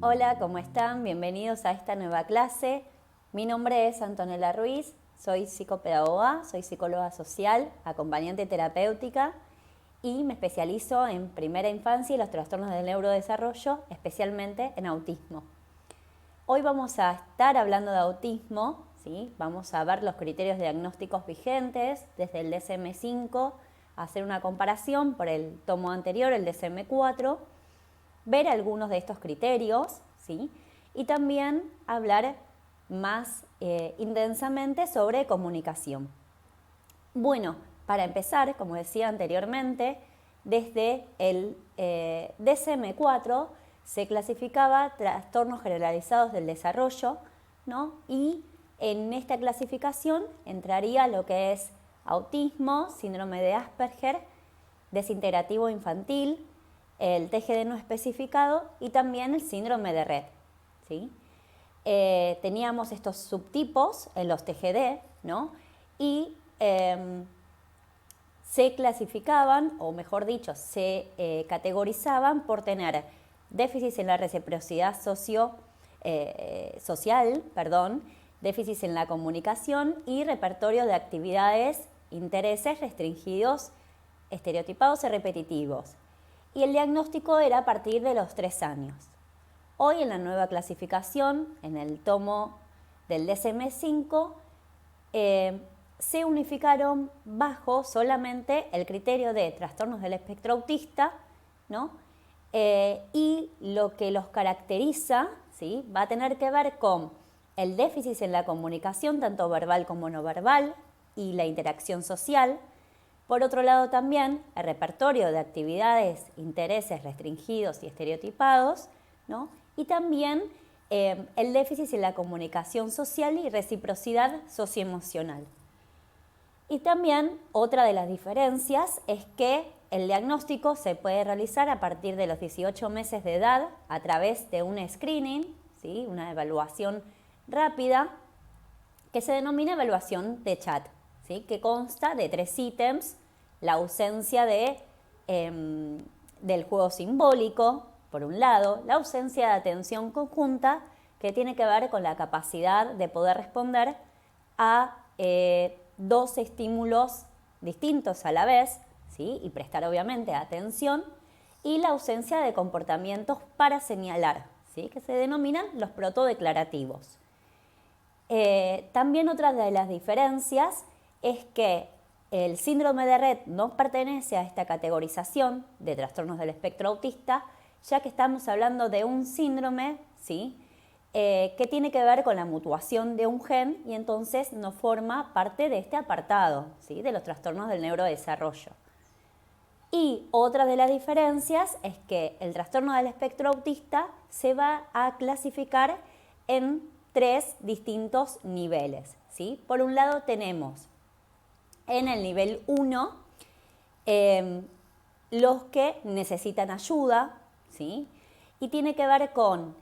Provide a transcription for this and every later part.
Hola, ¿cómo están? Bienvenidos a esta nueva clase. Mi nombre es Antonella Ruiz, soy psicopedagoga, soy psicóloga social, acompañante terapéutica y me especializo en primera infancia y los trastornos del neurodesarrollo, especialmente en autismo. Hoy vamos a estar hablando de autismo, ¿sí? Vamos a ver los criterios diagnósticos vigentes desde el DSM-5, hacer una comparación por el tomo anterior, el DSM-4, ver algunos de estos criterios, ¿sí? Y también hablar más intensamente sobre comunicación. Bueno, para empezar, como decía anteriormente, desde el DSM-4 se clasificaba trastornos generalizados del desarrollo, ¿no? Y en esta clasificación entraría lo que es autismo, síndrome de Asperger, desintegrativo infantil, el TGD no especificado y también el síndrome de Rett, ¿sí? Teníamos estos subtipos en los TGD, ¿no? Y se clasificaban, o mejor dicho, se categorizaban por tener déficits en la reciprocidad social, déficits en la comunicación y repertorio de actividades, intereses restringidos, estereotipados y repetitivos. Y el diagnóstico era a partir de los 3 años. Hoy en la nueva clasificación, en el tomo del DSM-5, se unificaron bajo solamente el criterio de trastornos del espectro autista, ¿no? Y lo que los caracteriza, ¿sí? Va a tener que ver con el déficit en la comunicación, tanto verbal como no verbal, y la interacción social. Por otro lado también el repertorio de actividades, intereses restringidos y estereotipados, ¿no? Y también el déficit en la comunicación social y reciprocidad socioemocional. Y también otra de las diferencias es que el diagnóstico se puede realizar a partir de los 18 meses de edad a través de un screening, ¿sí? Una evaluación rápida que se denomina evaluación de chat, ¿sí? Que consta de 3 ítems: la ausencia del juego simbólico, por un lado, la ausencia de atención conjunta, que tiene que ver con la capacidad de poder responder a 2 estímulos distintos a la vez, ¿sí? Y prestar obviamente atención, y la ausencia de comportamientos para señalar, ¿sí? Que se denominan los protodeclarativos. También otra de las diferencias es que el síndrome de Rett no pertenece a esta categorización de trastornos del espectro autista, ya que estamos hablando de un síndrome, ¿sí? Que tiene que ver con la mutuación de un gen y entonces no forma parte de este apartado, ¿sí? De los trastornos del neurodesarrollo. Y otra de las diferencias es que el trastorno del espectro autista se va a clasificar en 3 distintos niveles, ¿sí? Por un lado tenemos en el nivel 1 los que necesitan ayuda, ¿sí? Y tiene que ver con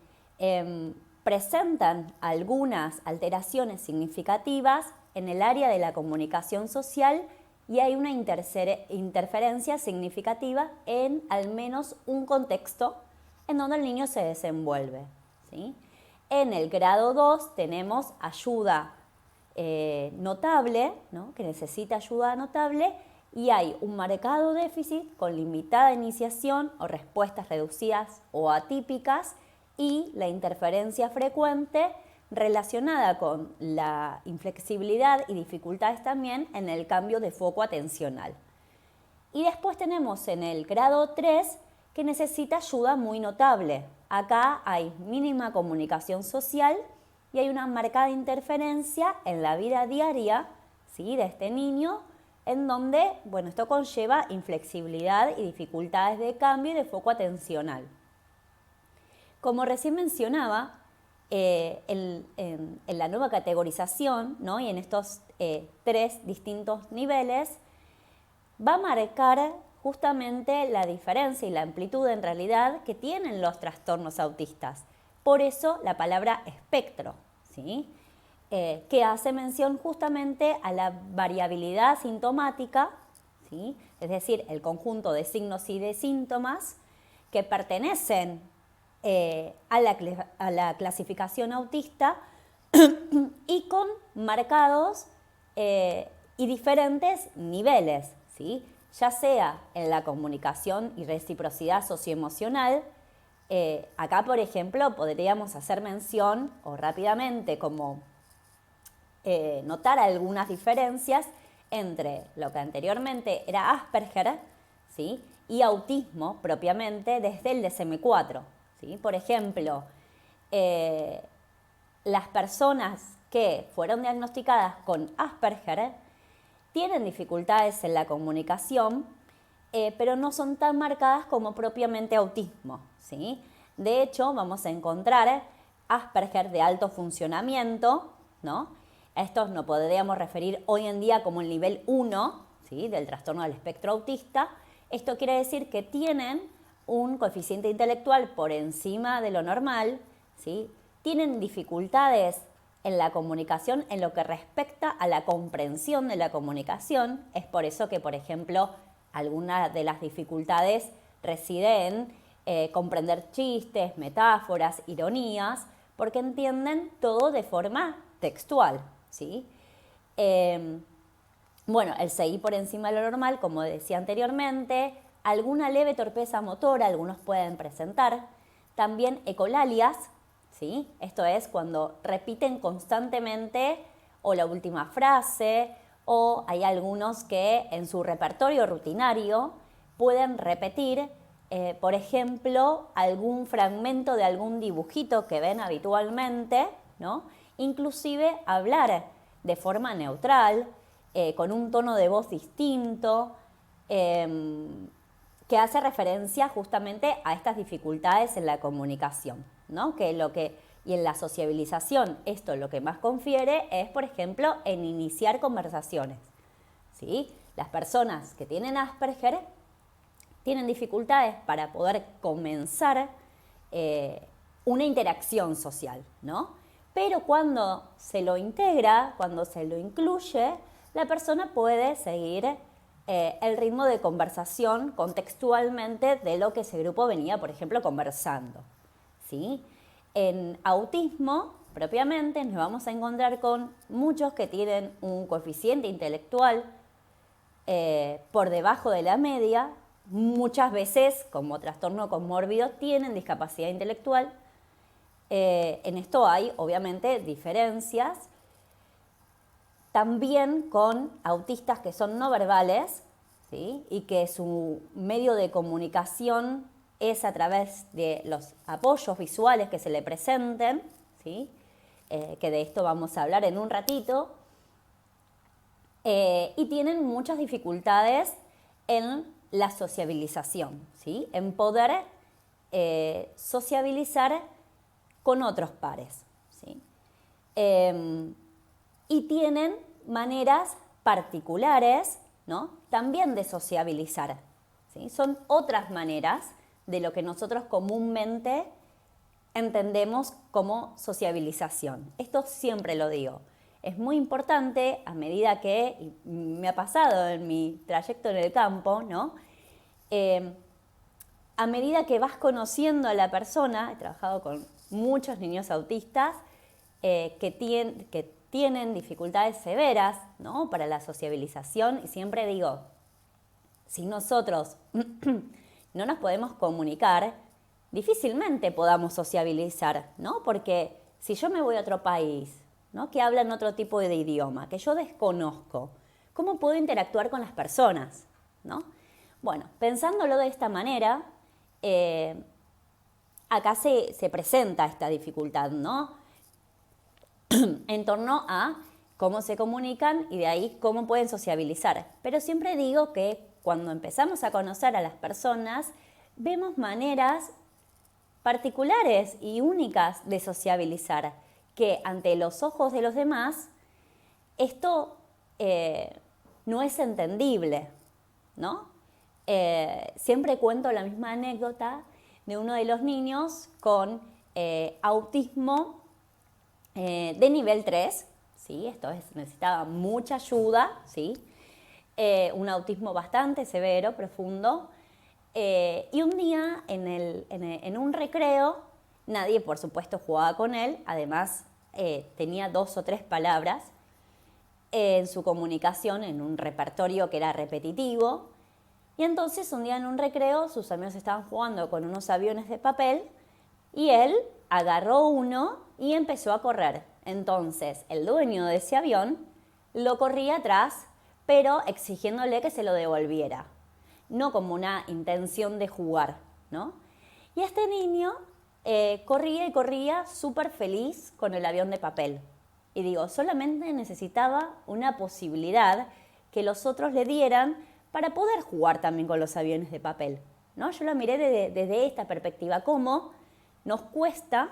presentan algunas alteraciones significativas en el área de la comunicación social y hay una interferencia significativa en al menos un contexto en donde el niño se desenvuelve, ¿sí? En el grado 2 tenemos ayuda notable, ¿no? Que necesita ayuda notable, y hay un marcado déficit con limitada iniciación o respuestas reducidas o atípicas y la interferencia frecuente relacionada con la inflexibilidad y dificultades también en el cambio de foco atencional. Y después tenemos en el grado 3 que necesita ayuda muy notable. Acá hay mínima comunicación social y hay una marcada interferencia en la vida diaria, ¿sí? De este niño, en donde, bueno, esto conlleva inflexibilidad y dificultades de cambio y de foco atencional. Como recién mencionaba, en la nueva categorización, ¿no? Y en estos 3 distintos niveles, va a marcar justamente la diferencia y la amplitud en realidad que tienen los trastornos autistas. Por eso la palabra espectro, ¿sí? Que hace mención justamente a la variabilidad sintomática, ¿sí? Es decir, el conjunto de signos y de síntomas que pertenecen a la clasificación autista y con marcados y diferentes niveles, ¿sí? Ya sea en la comunicación y reciprocidad socioemocional. Acá, por ejemplo, podríamos hacer mención o rápidamente como notar algunas diferencias entre lo que anteriormente era Asperger, ¿sí? Y autismo propiamente desde el DSM-4, ¿sí? Por ejemplo, las personas que fueron diagnosticadas con Asperger tienen dificultades en la comunicación, pero no son tan marcadas como propiamente autismo, ¿sí? De hecho, vamos a encontrar Asperger de alto funcionamiento, ¿no? A estos nos podríamos referir hoy en día como el nivel 1, ¿sí? Del trastorno del espectro autista. Esto quiere decir que tienen un coeficiente intelectual por encima de lo normal, ¿sí? Tienen dificultades en la comunicación en lo que respecta a la comprensión de la comunicación. Es por eso que, por ejemplo, alguna de las dificultades reside en comprender chistes, metáforas, ironías, porque entienden todo de forma textual, ¿sí? Bueno, el CI por encima de lo normal, como decía anteriormente, alguna leve torpeza motora, algunos pueden presentar, también ecolalias, ¿sí? Esto es cuando repiten constantemente o la última frase, o hay algunos que en su repertorio rutinario pueden repetir, por ejemplo, algún fragmento de algún dibujito que ven habitualmente, ¿no? Inclusive hablar de forma neutral, con un tono de voz distinto, que hace referencia justamente a estas dificultades en la comunicación, ¿no? Y en la sociabilización, esto lo que más confiere es, por ejemplo, en iniciar conversaciones, ¿sí? Las personas que tienen Asperger tienen dificultades para poder comenzar una interacción social, ¿no? Pero cuando se lo integra, cuando se lo incluye, la persona puede seguir el ritmo de conversación contextualmente de lo que ese grupo venía, por ejemplo, conversando, ¿sí? En autismo, propiamente, nos vamos a encontrar con muchos que tienen un coeficiente intelectual por debajo de la media. Muchas veces, como trastorno comórbido, tienen discapacidad intelectual. En esto hay, obviamente, diferencias. También con autistas que son no verbales, ¿sí? Y que su medio de comunicación es a través de los apoyos visuales que se le presenten, ¿sí? Que de esto vamos a hablar en un ratito. Y tienen muchas dificultades en la sociabilización, ¿sí? En poder sociabilizar con otros pares, ¿sí? Y tienen maneras particulares, ¿no? También de sociabilizar, ¿sí? Son otras maneras de lo que nosotros comúnmente entendemos como sociabilización. Esto siempre lo digo. Es muy importante a medida que, y me ha pasado en mi trayecto en el campo, ¿no? A medida que vas conociendo a la persona, he trabajado con muchos niños autistas que tienen dificultades severas, ¿no? Para la sociabilización, y siempre digo, si nosotros no nos podemos comunicar, difícilmente podamos sociabilizar, ¿no? Porque si yo me voy a otro país, ¿no? Que hablan otro tipo de idioma, que yo desconozco, ¿cómo puedo interactuar con las personas, ¿no? Bueno, pensándolo de esta manera, acá se presenta esta dificultad, ¿no? En torno a cómo se comunican y de ahí cómo pueden sociabilizar. Pero siempre digo que cuando empezamos a conocer a las personas, vemos maneras particulares y únicas de sociabilizar, que ante los ojos de los demás, esto no es entendible, ¿no? Siempre cuento la misma anécdota de uno de los niños con autismo de nivel 3, ¿sí? Esto necesitaba mucha ayuda, ¿sí? Un autismo bastante severo, profundo. Y un día en un recreo Nadie, por supuesto, jugaba con él. Además, tenía 2 o 3 palabras en su comunicación, en un repertorio que era repetitivo. Y entonces, un día en un recreo, sus amigos estaban jugando con unos aviones de papel y él agarró uno y empezó a correr. Entonces, el dueño de ese avión lo corría atrás, pero exigiéndole que se lo devolviera. No como una intención de jugar, ¿no? Y este niño corría y corría súper feliz con el avión de papel. Y digo, solamente necesitaba una posibilidad que los otros le dieran para poder jugar también con los aviones de papel, ¿no? Yo lo miré desde esta perspectiva, cómo nos cuesta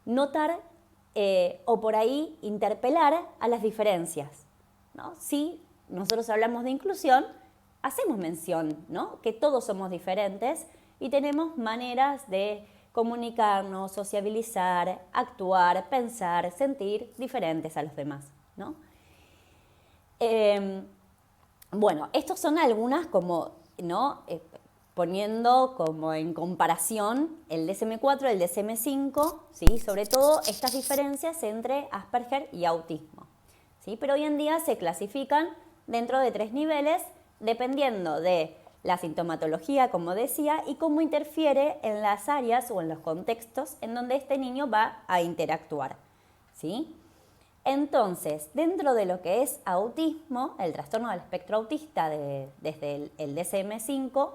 notar o por ahí interpelar a las diferencias, ¿no? Si nosotros hablamos de inclusión, hacemos mención, ¿no? Que todos somos diferentes y tenemos maneras de comunicarnos, sociabilizar, actuar, pensar, sentir diferentes a los demás, ¿no? Bueno, estos son algunas como, ¿no? Poniendo como en comparación el DSM-4 y el DSM-5, ¿sí? Sobre todo estas diferencias entre Asperger y autismo, ¿sí? Pero hoy en día se clasifican dentro de 3 niveles dependiendo de la sintomatología, como decía, y cómo interfiere en las áreas o en los contextos en donde este niño va a interactuar, ¿sí? Entonces, dentro de lo que es autismo, el trastorno del espectro autista desde el DSM-5,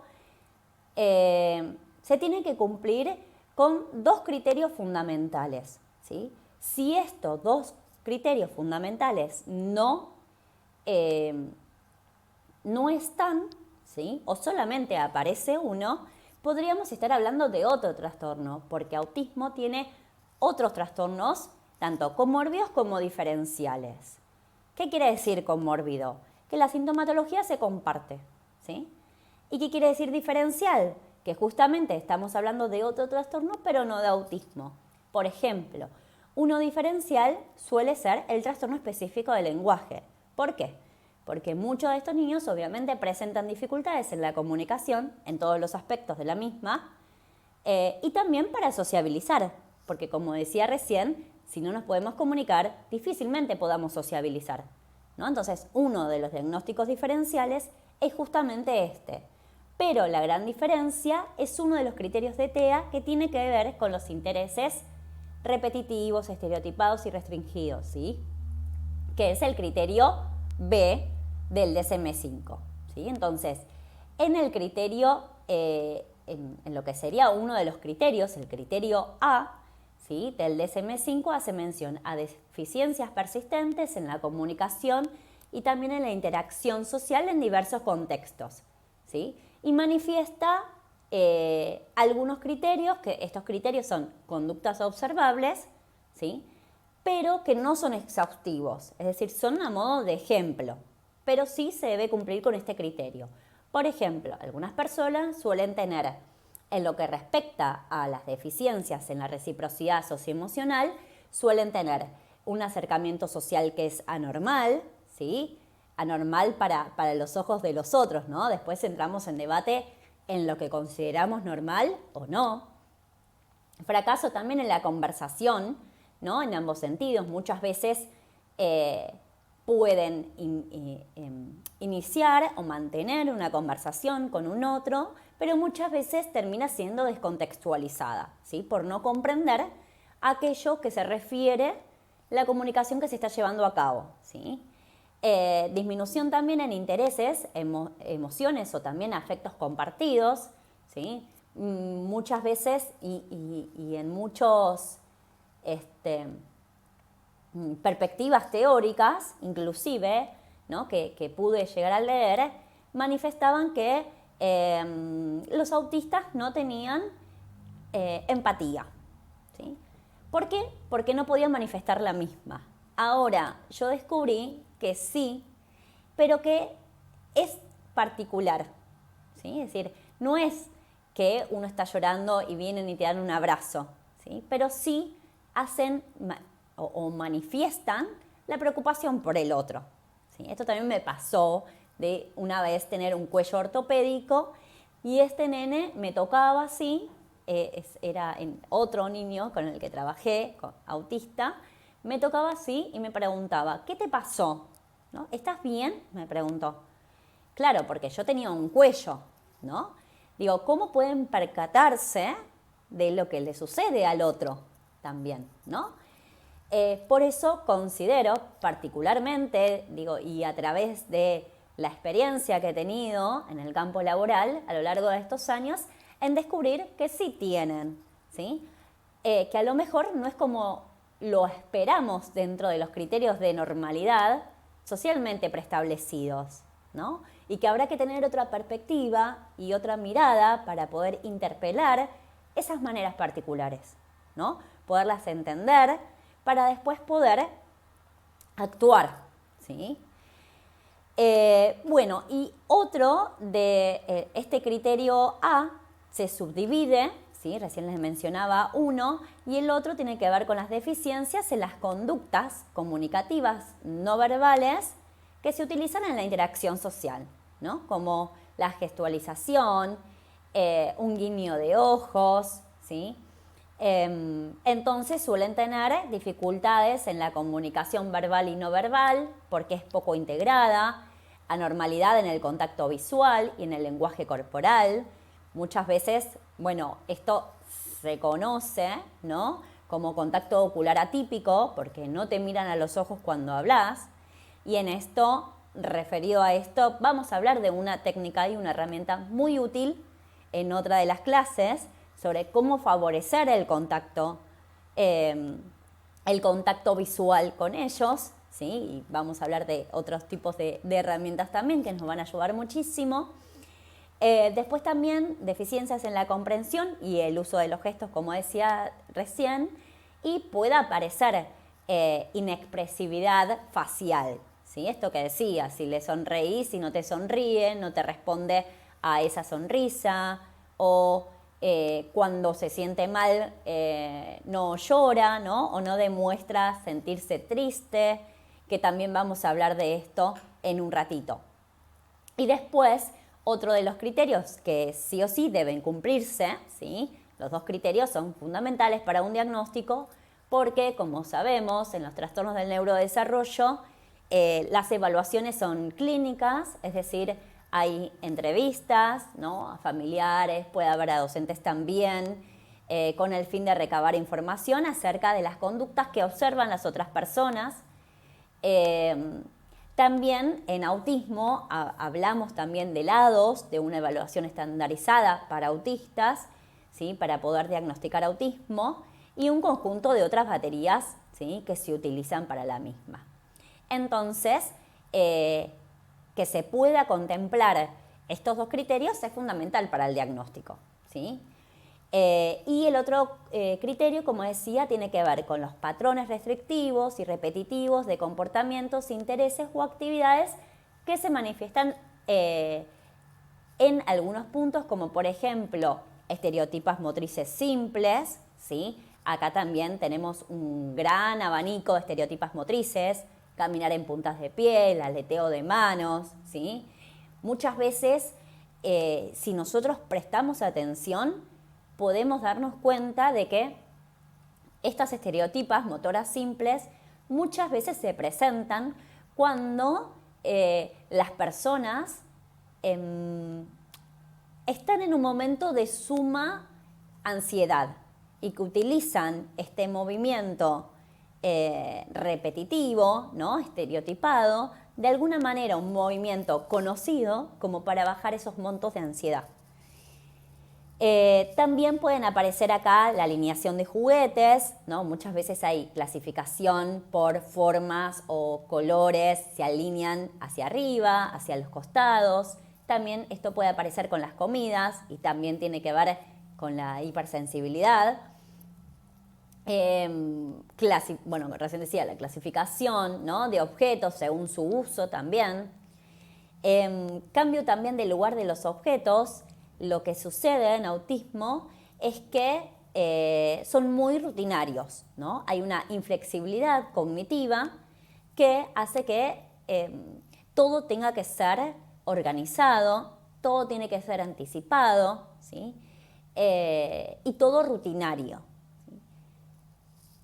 se tiene que cumplir con 2 criterios fundamentales, ¿sí? Si estos 2 criterios fundamentales no están, ¿sí? O solamente aparece uno, podríamos estar hablando de otro trastorno, porque autismo tiene otros trastornos, tanto comórbidos como diferenciales. ¿Qué quiere decir comórbido? Que la sintomatología se comparte, ¿sí? ¿Y qué quiere decir diferencial? Que justamente estamos hablando de otro trastorno, pero no de autismo. Por ejemplo, uno diferencial suele ser el trastorno específico del lenguaje. ¿Por qué? Porque muchos de estos niños obviamente presentan dificultades en la comunicación, en todos los aspectos de la misma, y también para sociabilizar, porque como decía recién, si no nos podemos comunicar, difícilmente podamos sociabilizar, ¿no? Entonces, uno de los diagnósticos diferenciales es justamente este. Pero la gran diferencia es uno de los criterios de TEA que tiene que ver con los intereses repetitivos, estereotipados y restringidos, ¿sí? Que es el criterio B del DSM-5, ¿sí? Entonces, en el criterio, en lo que sería uno de los criterios, el criterio A, ¿sí? Del DSM-5 hace mención a deficiencias persistentes en la comunicación y también en la interacción social en diversos contextos, ¿sí? Y manifiesta algunos criterios, que estos criterios son conductas observables, ¿sí? Pero que no son exhaustivos, es decir, son a modo de ejemplo, pero sí se debe cumplir con este criterio. Por ejemplo, algunas personas suelen tener, en lo que respecta a las deficiencias en la reciprocidad socioemocional, suelen tener un acercamiento social que es anormal, ¿sí? Anormal para los ojos de los otros, ¿no? Después entramos en debate en lo que consideramos normal o no. Fracaso también en la conversación, ¿no? En ambos sentidos. Muchas veces pueden iniciar o mantener una conversación con un otro, pero muchas veces termina siendo descontextualizada, ¿sí? Por no comprender aquello que se refiere la comunicación que se está llevando a cabo, ¿sí? Disminución también en intereses, emociones o también afectos compartidos, ¿sí? Muchas veces y en muchos perspectivas teóricas, inclusive, ¿no? que pude llegar a leer, manifestaban que los autistas no tenían empatía, ¿sí? ¿Por qué? Porque no podían manifestar la misma. Ahora, yo descubrí que sí, pero que es particular, ¿sí? Es decir, no es que uno está llorando y vienen y te dan un abrazo, ¿sí? Pero sí hacen o manifiestan la preocupación por el otro, ¿sí? Esto también me pasó de una vez tener un cuello ortopédico y este nene me tocaba así era en otro niño con el que trabajé, autista, me tocaba así y me preguntaba, ¿qué te pasó? ¿No? ¿Estás bien? Me preguntó. Claro, porque yo tenía un cuello, ¿no? Digo, ¿cómo pueden percatarse de lo que le sucede al otro también, ¿no? Por eso considero particularmente, digo, y a través de la experiencia que he tenido en el campo laboral a lo largo de estos años, en descubrir que sí tienen, ¿sí? Que a lo mejor no es como lo esperamos dentro de los criterios de normalidad socialmente preestablecidos, ¿no? Y que habrá que tener otra perspectiva y otra mirada para poder interpelar esas maneras particulares, ¿no? Poderlas entender para después poder actuar, ¿sí? Bueno, y otro de este criterio A se subdivide, ¿sí? Recién les mencionaba uno, y el otro tiene que ver con las deficiencias en las conductas comunicativas no verbales que se utilizan en la interacción social, ¿no? Como la gestualización, un guiño de ojos, ¿sí? Entonces suelen tener dificultades en la comunicación verbal y no verbal porque es poco integrada, anormalidad en el contacto visual y en el lenguaje corporal. Muchas veces, bueno, esto se conoce, ¿no? Como contacto ocular atípico porque no te miran a los ojos cuando hablas. Y en esto, referido a esto, vamos a hablar de una técnica y una herramienta muy útil en otra de las clases sobre cómo favorecer el contacto visual con ellos, ¿sí? Y vamos a hablar de otros tipos de herramientas también que nos van a ayudar muchísimo. Después también deficiencias en la comprensión y el uso de los gestos, como decía recién, y puede aparecer inexpresividad facial, ¿sí? Esto que decía, si le sonreís, si no te sonríe, no te responde a esa sonrisa, o cuando se siente mal no llora, ¿no? O no demuestra sentirse triste, que también vamos a hablar de esto en un ratito. Y después, otro de los criterios que sí o sí deben cumplirse, ¿sí? Los dos criterios son fundamentales para un diagnóstico porque, como sabemos, en los trastornos del neurodesarrollo, las evaluaciones son clínicas, es decir, hay entrevistas, ¿no? A familiares, puede haber a docentes también, con el fin de recabar información acerca de las conductas que observan las otras personas. También en autismo hablamos también de lados, de una evaluación estandarizada para autistas, ¿sí? Para poder diagnosticar autismo, y un conjunto de otras baterías, ¿sí? Que se utilizan para la misma. Entonces, que se pueda contemplar estos dos criterios es fundamental para el diagnóstico, ¿sí? Y el otro criterio, como decía, tiene que ver con los patrones restrictivos y repetitivos de comportamientos, intereses o actividades que se manifiestan en algunos puntos, como por ejemplo estereotipas motrices simples, ¿sí? Acá también tenemos un gran abanico de estereotipas motrices, caminar en puntas de pie, el aleteo de manos, ¿sí? Muchas veces, si nosotros prestamos atención, podemos darnos cuenta de que estas estereotipas motoras simples muchas veces se presentan cuando las personas están en un momento de suma ansiedad y que utilizan este movimiento repetitivo, ¿no? Estereotipado, de alguna manera un movimiento conocido como para bajar esos montos de ansiedad. También pueden aparecer acá la alineación de juguetes, ¿no? Muchas veces hay clasificación por formas o colores, se alinean hacia arriba, hacia los costados. También esto puede aparecer con las comidas y también tiene que ver con la hipersensibilidad. Bueno, recién decía la clasificación, ¿no? De objetos según su uso también. Cambio también del lugar de los objetos. Lo que sucede en autismo es que son muy rutinarios, ¿no? Hay una inflexibilidad cognitiva que hace que todo tenga que ser organizado, todo tiene que ser anticipado, ¿sí? y todo rutinario.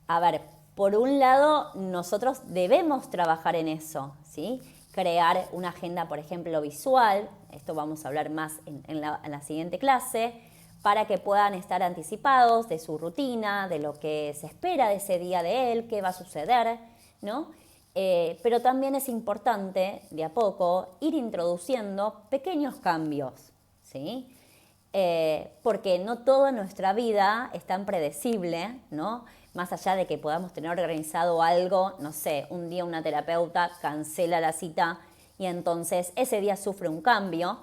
A ver, por un lado, nosotros debemos trabajar en eso, ¿sí? Crear una agenda, por ejemplo, visual, esto vamos a hablar más en la siguiente clase, para que puedan estar anticipados de su rutina, de lo que se espera de ese día de él, qué va a suceder, ¿no? Pero también es importante, de a poco, ir introduciendo pequeños cambios, ¿sí? Porque no toda nuestra vida es tan predecible, ¿no? Más allá de que podamos tener organizado algo, no sé, un día una terapeuta cancela la cita y entonces ese día sufre un cambio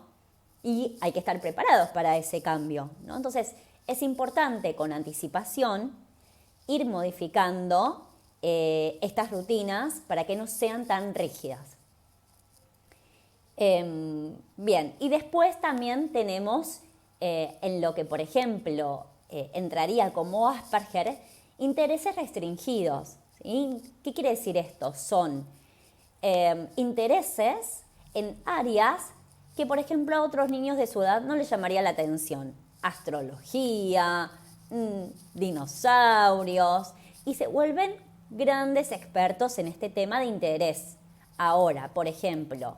y hay que estar preparados para ese cambio, ¿no? Entonces es importante con anticipación ir modificando estas rutinas para que no sean tan rígidas. Bien, y después también tenemos en lo que, por ejemplo, entraría como Asperger, intereses restringidos, ¿sí? ¿Qué quiere decir esto? Son intereses en áreas que, por ejemplo, a otros niños de su edad no les llamaría la atención. Astrología, dinosaurios, y se vuelven grandes expertos en este tema de interés. Ahora, por ejemplo,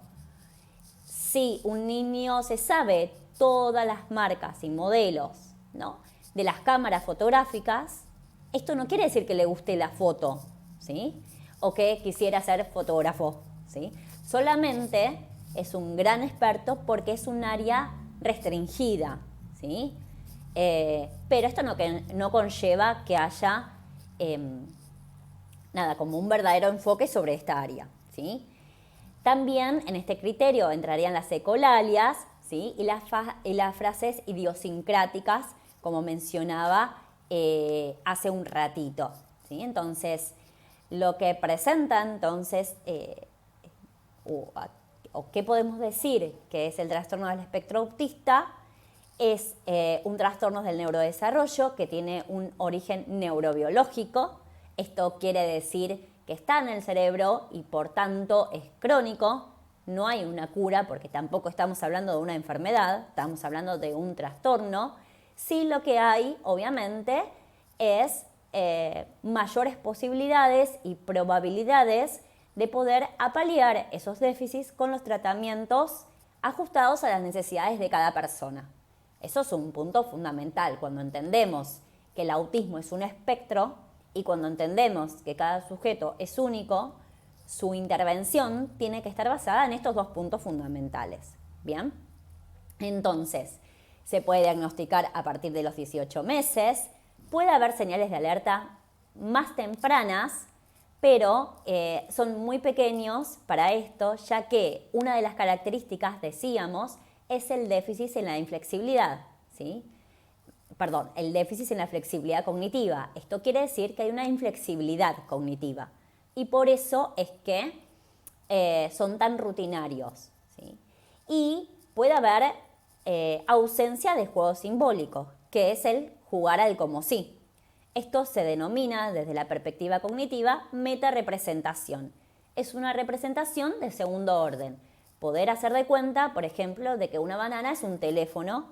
si un niño se sabe todas las marcas y modelos, ¿no?, de las cámaras fotográficas, esto no quiere decir que le guste la foto, ¿sí? O que quisiera ser fotógrafo, ¿sí? Solamente es un gran experto porque es un área restringida, ¿sí? Pero esto no conlleva que haya nada, como un verdadero enfoque sobre esta área, ¿sí? También en este criterio entrarían las ecolalias, ¿sí? y las frases idiosincráticas, como mencionaba hace un ratito, ¿sí? Entonces, lo que presenta entonces, o qué podemos decir que es el trastorno del espectro autista, es un trastorno del neurodesarrollo que tiene un origen neurobiológico. Esto quiere decir que está en el cerebro y por tanto es crónico. No hay una cura porque tampoco estamos hablando de una enfermedad, estamos hablando de un trastorno. Sí, lo que hay, obviamente, es mayores posibilidades y probabilidades de poder apalear esos déficits con los tratamientos ajustados a las necesidades de cada persona. Eso es un punto fundamental. Cuando entendemos que el autismo es un espectro y cuando entendemos que cada sujeto es único, su intervención tiene que estar basada en estos dos puntos fundamentales. ¿Bien? Entonces, se puede diagnosticar a partir de los 18 meses, puede haber señales de alerta más tempranas, pero son muy pequeños para esto, ya que una de las características, decíamos, es el déficit en la inflexibilidad, ¿sí? Perdón, el déficit en la flexibilidad cognitiva. Esto quiere decir que hay una inflexibilidad cognitiva y por eso es que son tan rutinarios, ¿sí? Y puede haber ausencia de juego simbólico, que es el jugar al como sí. Esto se denomina desde la perspectiva cognitiva metarepresentación. Es una representación de segundo orden. Poder hacer de cuenta, por ejemplo, de que una banana es un teléfono,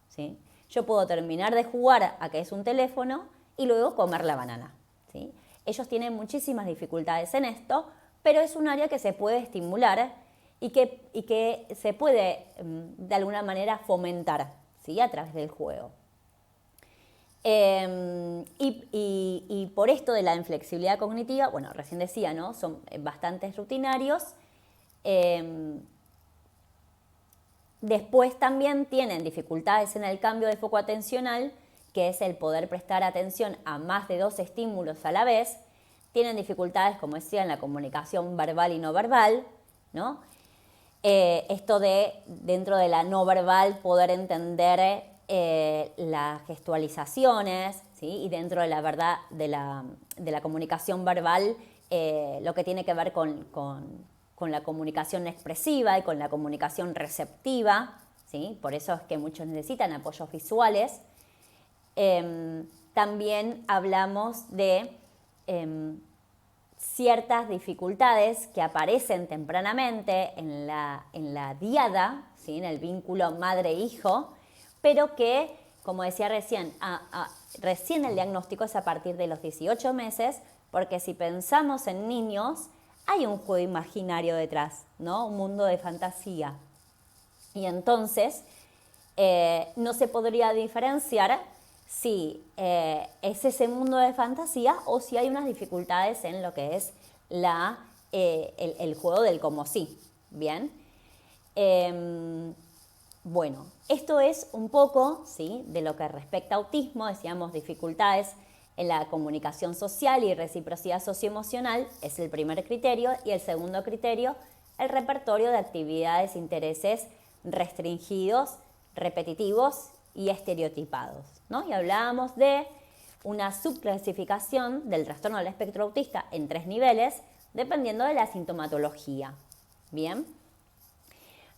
¿sí? Yo puedo terminar de jugar a que es un teléfono y luego comer la banana, ¿sí? Ellos tienen muchísimas dificultades en esto, pero es un área que se puede estimular y que se puede de alguna manera fomentar, ¿sí?, a través del juego. Y por esto de la inflexibilidad cognitiva, bueno, recién decía, ¿no?, son bastante rutinarios. Después también tienen dificultades en el cambio de foco atencional, que es el poder prestar atención a más de 2 estímulos a la vez. Tienen dificultades, como decía, en la comunicación verbal y no verbal, ¿no? Esto de, dentro de la no verbal, poder entender las gestualizaciones, ¿sí? Y dentro de la verdad de la comunicación verbal, lo que tiene que ver con la comunicación expresiva y con la comunicación receptiva, ¿sí? Por eso es que muchos necesitan apoyos visuales. También hablamos de ciertas dificultades que aparecen tempranamente en la diada, ¿sí?, en el vínculo madre-hijo, pero que como decía recién, recién el diagnóstico es a partir de los 18 meses, porque si pensamos en niños, hay un juego imaginario detrás, ¿no? Un mundo de fantasía. Y entonces no se podría diferenciar si es ese mundo de fantasía o si hay unas dificultades en lo que es el juego del como sí. Bien. Bueno, esto es un poco, ¿sí?, de lo que respecta a autismo. Decíamos dificultades en la comunicación social y reciprocidad socioemocional es el primer criterio, y el segundo criterio, el repertorio de actividades e intereses restringidos, repetitivos y estereotipados, ¿no? Y hablábamos de una subclasificación del trastorno del espectro autista en 3 niveles, dependiendo de la sintomatología. Bien.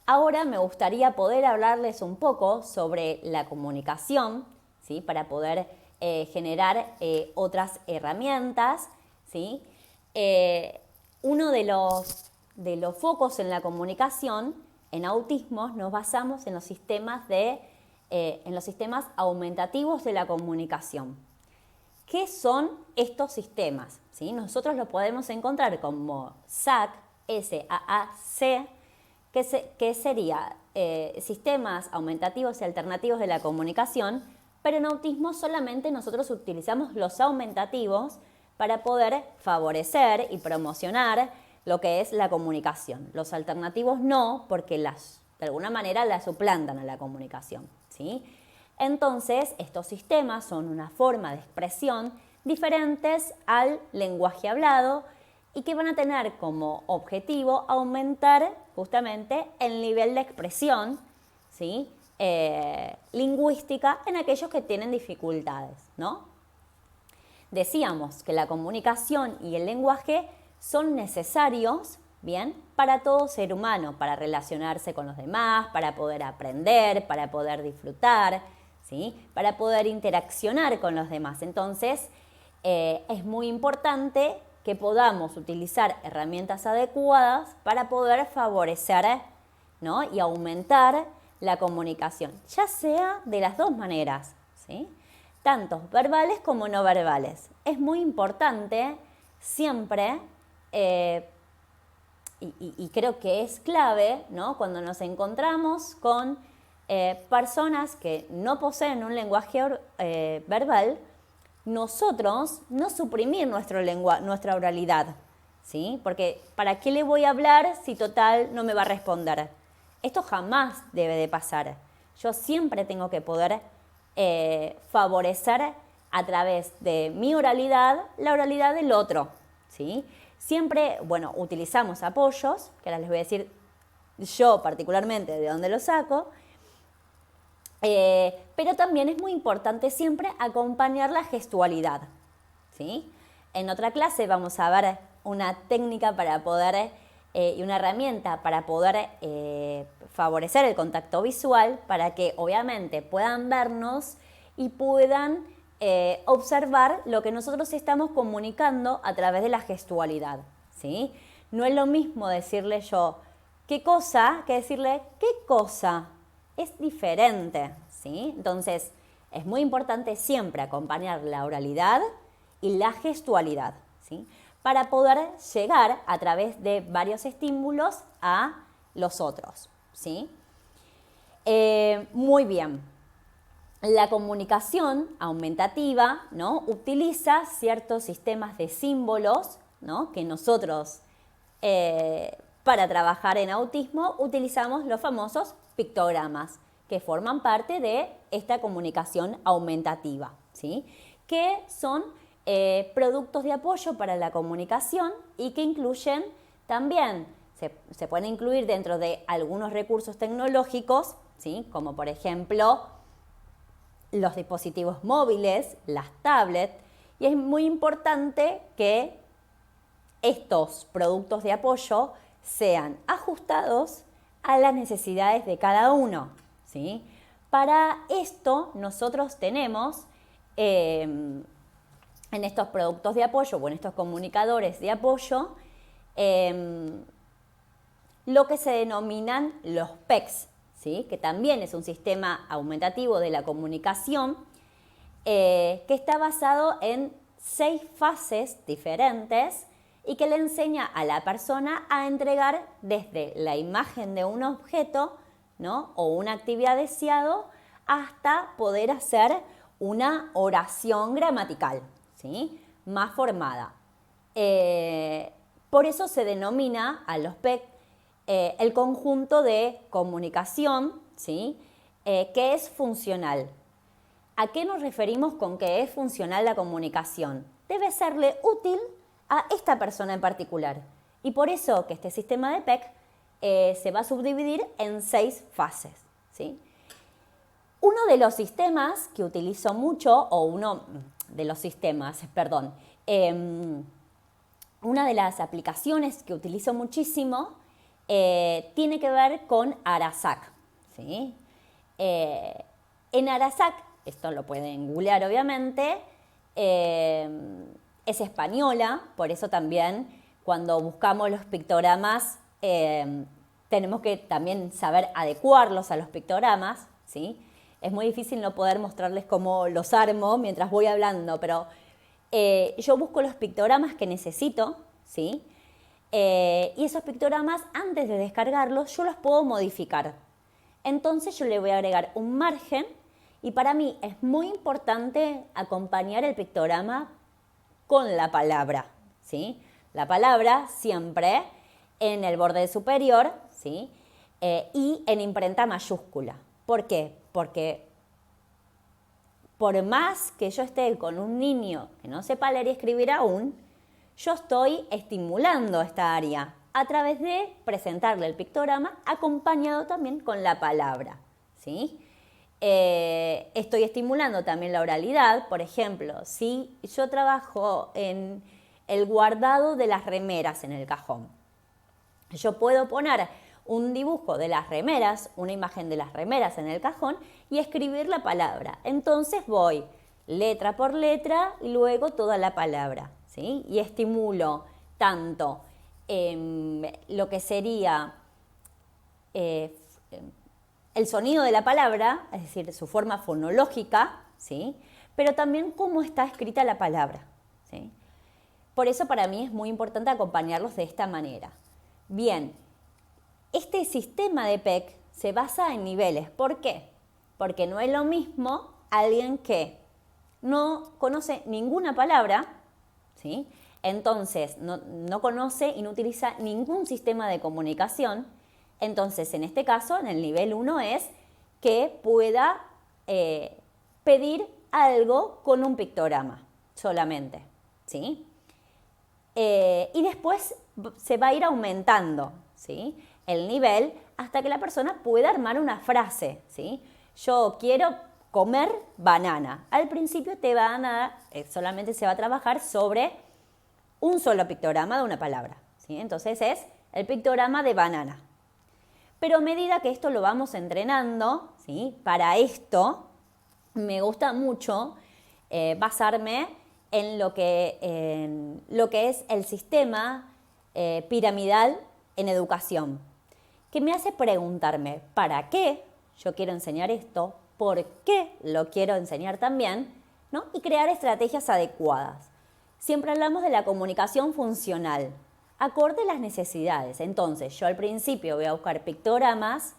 Ahora me gustaría poder hablarles un poco sobre la comunicación, ¿sí?, para poder generar otras herramientas, ¿sí? Uno de los focos en la comunicación en autismo nos basamos en los sistemas aumentativos de la comunicación. ¿Qué son estos sistemas? ¿Sí? Nosotros los podemos encontrar como SAC, S-A-A-C, que sería sistemas aumentativos y alternativos de la comunicación, pero en autismo solamente nosotros utilizamos los aumentativos para poder favorecer y promocionar lo que es la comunicación. Los alternativos no, porque de alguna manera la suplantan a la comunicación, ¿sí? Entonces, estos sistemas son una forma de expresión diferentes al lenguaje hablado y que van a tener como objetivo aumentar justamente el nivel de expresión, ¿sí?, lingüística en aquellos que tienen dificultades, ¿no? Decíamos que la comunicación y el lenguaje son necesarios, ¿bien?, para todo ser humano, para relacionarse con los demás, para poder aprender, para poder disfrutar, ¿sí?, para poder interaccionar con los demás. Entonces, es muy importante que podamos utilizar herramientas adecuadas para poder favorecer, ¿no?, y aumentar la comunicación, ya sea de las dos maneras, ¿sí?, tanto verbales como no verbales. Es muy importante siempre, y creo que es clave, ¿no?, cuando nos encontramos con personas que no poseen un lenguaje verbal, nosotros no suprimir nuestra oralidad, ¿sí? Porque ¿para qué le voy a hablar si total no me va a responder? Esto jamás debe de pasar. Yo siempre tengo que poder favorecer a través de mi oralidad la oralidad del otro, ¿sí? Siempre, bueno, utilizamos apoyos, que ahora les voy a decir yo particularmente de dónde los saco, pero también es muy importante siempre acompañar la gestualidad, ¿sí? En otra clase vamos a ver una técnica para poder y una herramienta para poder favorecer el contacto visual, para que obviamente puedan vernos y puedan observar lo que nosotros estamos comunicando a través de la gestualidad, ¿sí? No es lo mismo decirle yo qué cosa que decirle qué cosa. Es diferente, ¿sí? Entonces, es muy importante siempre acompañar la oralidad y la gestualidad, ¿sí?, para poder llegar a través de varios estímulos a los otros, ¿sí? Muy bien. La comunicación aumentativa, ¿no?, utiliza ciertos sistemas de símbolos, ¿no?, que nosotros para trabajar en autismo utilizamos los famosos pictogramas, que forman parte de esta comunicación aumentativa, ¿sí?, que son productos de apoyo para la comunicación y que incluyen también, se pueden incluir dentro de algunos recursos tecnológicos, ¿sí?, como por ejemplo los dispositivos móviles, las tablets, y es muy importante que estos productos de apoyo sean ajustados a las necesidades de cada uno, ¿sí? Para esto nosotros tenemos en estos productos de apoyo o en estos comunicadores de apoyo lo que se denominan los PECs, ¿sí? Que también es un sistema aumentativo de la comunicación, que está basado en 6 fases diferentes y que le enseña a la persona a entregar desde la imagen de un objeto, ¿no? O una actividad deseado hasta poder hacer una oración gramatical, ¿sí? Más formada. Por eso se denomina a los PEC el conjunto de comunicación, ¿sí? Que es funcional. ¿A qué nos referimos con que es funcional la comunicación? Debe serle útil a esta persona en particular. Y por eso que este sistema de PEC se va a subdividir en 6 fases, ¿sí? Uno de los sistemas que utilizo mucho, una de las aplicaciones que utilizo muchísimo tiene que ver con Arasac, ¿sí? En Arasac, esto lo pueden googlear obviamente, es española, por eso también cuando buscamos los pictogramas tenemos que también saber adecuarlos a los pictogramas, ¿sí? Es muy difícil no poder mostrarles cómo los armo mientras voy hablando, pero yo busco los pictogramas que necesito, ¿sí? Y esos pictogramas, antes de descargarlos, yo los puedo modificar. Entonces yo le voy a agregar un margen y para mí es muy importante acompañar el pictograma con la palabra, ¿sí? La palabra siempre en el borde superior, ¿sí? Y en imprenta mayúscula. ¿Por qué? Porque por más que yo esté con un niño que no sepa leer y escribir aún, yo estoy estimulando esta área a través de presentarle el pictograma acompañado también con la palabra, ¿sí? Estoy estimulando también la oralidad. Por ejemplo, si yo trabajo en el guardado de las remeras en el cajón, yo puedo poner un dibujo de las remeras, una imagen de las remeras en el cajón y escribir la palabra. Entonces voy letra por letra y luego toda la palabra, ¿sí? Y estimulo tanto lo que sería el sonido de la palabra, es decir, su forma fonológica, ¿sí? Pero también cómo está escrita la palabra, ¿sí? Por eso para mí es muy importante acompañarlos de esta manera. Bien, este sistema de PEC se basa en niveles. ¿Por qué? Porque no es lo mismo alguien que no conoce ninguna palabra, ¿sí? Entonces no conoce y no utiliza ningún sistema de comunicación. Entonces, en este caso, en el nivel 1 es que pueda pedir algo con un pictograma solamente, ¿sí? Y después se va a ir aumentando, ¿sí? El nivel hasta que la persona pueda armar una frase, ¿sí? Yo quiero comer banana. Al principio solamente se va a trabajar sobre un solo pictograma de una palabra, ¿sí? Entonces es el pictograma de banana. Pero a medida que esto lo vamos entrenando, ¿sí? Para esto me gusta mucho basarme en lo que es el sistema piramidal en educación, que me hace preguntarme ¿para qué yo quiero enseñar esto? ¿Por qué lo quiero enseñar también? ¿No? Y crear estrategias adecuadas. Siempre hablamos de la comunicación funcional, acorde a las necesidades. Entonces, yo al principio voy a buscar pictogramas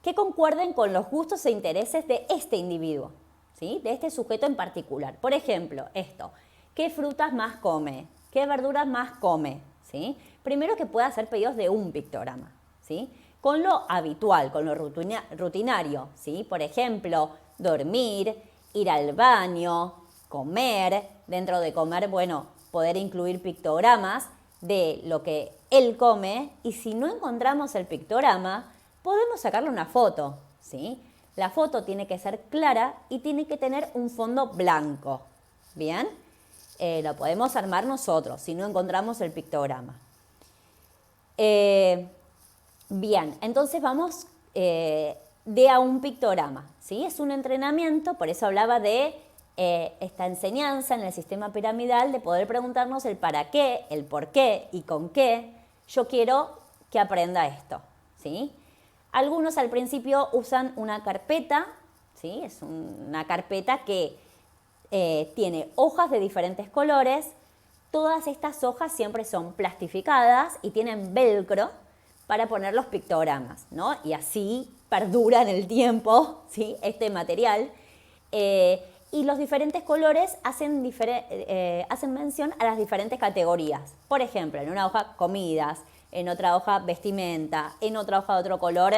que concuerden con los gustos e intereses de este individuo, ¿sí? De este sujeto en particular. Por ejemplo, esto, ¿qué frutas más come? ¿Qué verduras más come? ¿Sí? Primero que pueda hacer pedidos de un pictograma, ¿sí? Con lo habitual, con lo rutinario, ¿sí? Por ejemplo, dormir, ir al baño, comer. Dentro de comer, bueno, poder incluir pictogramas de lo que él come, y si no encontramos el pictograma, podemos sacarle una foto, ¿sí? La foto tiene que ser clara y tiene que tener un fondo blanco, ¿bien? Lo podemos armar nosotros si no encontramos el pictograma. Bien, entonces vamos de a un pictograma, ¿sí? Es un entrenamiento, por eso hablaba de esta enseñanza en el sistema piramidal, de poder preguntarnos el para qué, el por qué y con qué yo quiero que aprenda esto, ¿sí? Algunos al principio usan una carpeta, ¿sí? Es una carpeta que tiene hojas de diferentes colores. Todas estas hojas siempre son plastificadas y tienen velcro para poner los pictogramas, ¿no? Y así perdura en el tiempo, ¿sí? Este material. Y los diferentes colores hacen mención a las diferentes categorías. Por ejemplo, en una hoja comidas, en otra hoja vestimenta, en otra hoja de otro color,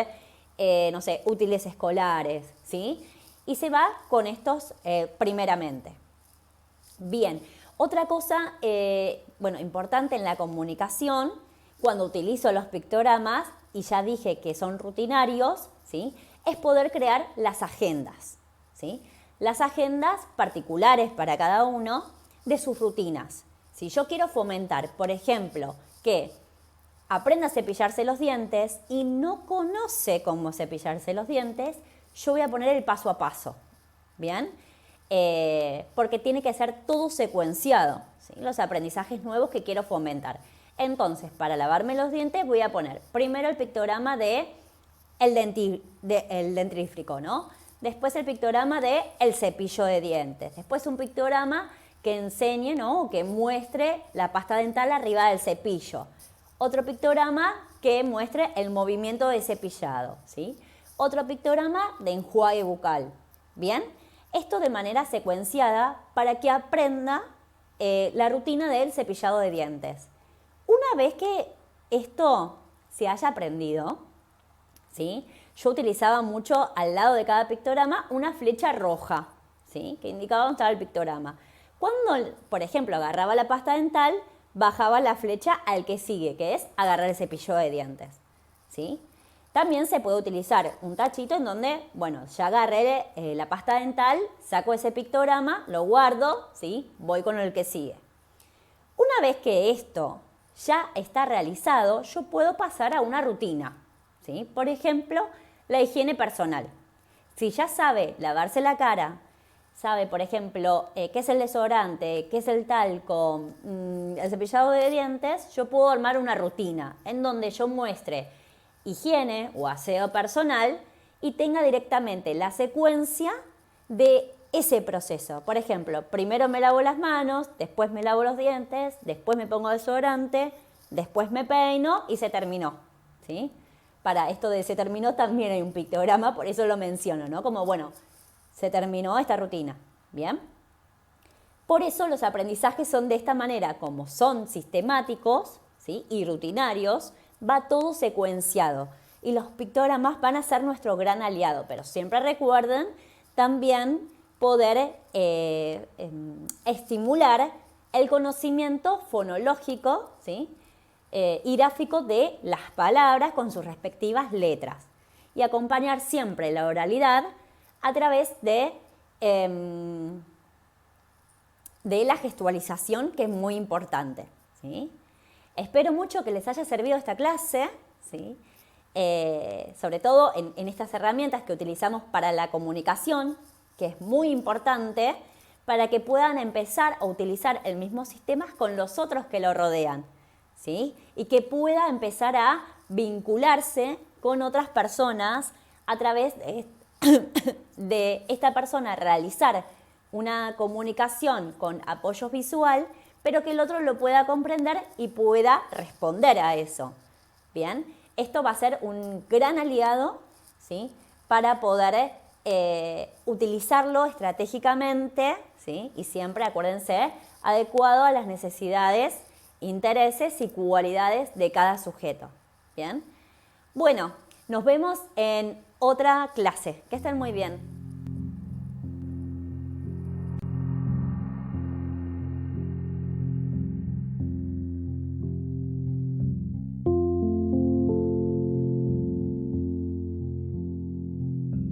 no sé, útiles escolares, ¿sí? Y se va con estos primeramente. Bien, otra cosa, importante en la comunicación, cuando utilizo los pictogramas, y ya dije que son rutinarios, ¿sí? Es poder crear las agendas, ¿sí? Las agendas particulares para cada uno de sus rutinas. Si yo quiero fomentar, por ejemplo, que aprenda a cepillarse los dientes y no conoce cómo cepillarse los dientes, yo voy a poner el paso a paso, ¿bien? Porque tiene que ser todo secuenciado, ¿sí? Los aprendizajes nuevos que quiero fomentar. Entonces, para lavarme los dientes voy a poner primero el pictograma de el dentífrico, ¿no? Después el pictograma de el cepillo de dientes. Después un pictograma que enseñe, ¿no? O que muestre la pasta dental arriba del cepillo. Otro pictograma que muestre el movimiento de cepillado, ¿sí? Otro pictograma de enjuague bucal. ¿Bien? Esto de manera secuenciada para que aprenda la rutina del cepillado de dientes. Una vez que esto se haya aprendido, ¿sí? Yo utilizaba mucho al lado de cada pictograma una flecha roja, ¿sí? Que indicaba dónde estaba el pictograma. Cuando, por ejemplo, agarraba la pasta dental, bajaba la flecha al que sigue, que es agarrar el cepillo de dientes, ¿sí? También se puede utilizar un tachito en donde, bueno, ya agarré la pasta dental, saco ese pictograma, lo guardo, ¿sí? Voy con el que sigue. Una vez que esto ya está realizado, yo puedo pasar a una rutina, ¿sí? Por ejemplo, la higiene personal. Si ya sabe lavarse la cara, sabe, por ejemplo, qué es el desodorante, qué es el talco, el cepillado de dientes, yo puedo armar una rutina en donde yo muestre higiene o aseo personal y tenga directamente la secuencia de ese proceso. Por ejemplo, primero me lavo las manos, después me lavo los dientes, después me pongo desodorante, después me peino y se terminó, ¿sí? Para esto de se terminó también hay un pictograma, por eso lo menciono, ¿no? Como, bueno, se terminó esta rutina, ¿bien? Por eso los aprendizajes son de esta manera, como son sistemáticos, ¿sí? Y rutinarios, va todo secuenciado. Y los pictogramas van a ser nuestro gran aliado, pero siempre recuerden también poder estimular el conocimiento fonológico, ¿sí? Y gráfico de las palabras con sus respectivas letras. Y acompañar siempre la oralidad a través de la gestualización, que es muy importante, ¿sí? Espero mucho que les haya servido esta clase, ¿sí? Sobre todo en estas herramientas que utilizamos para la comunicación, que es muy importante para que puedan empezar a utilizar el mismo sistema con los otros que lo rodean, ¿sí? Y que pueda empezar a vincularse con otras personas a través de esta persona realizar una comunicación con apoyo visual, pero que el otro lo pueda comprender y pueda responder a eso. Bien, esto va a ser un gran aliado, ¿sí? Para poder utilizarlo estratégicamente, ¿sí? Y siempre, acuérdense, adecuado a las necesidades, intereses y cualidades de cada sujeto. Bien, bueno, nos vemos en otra clase. Que estén muy bien.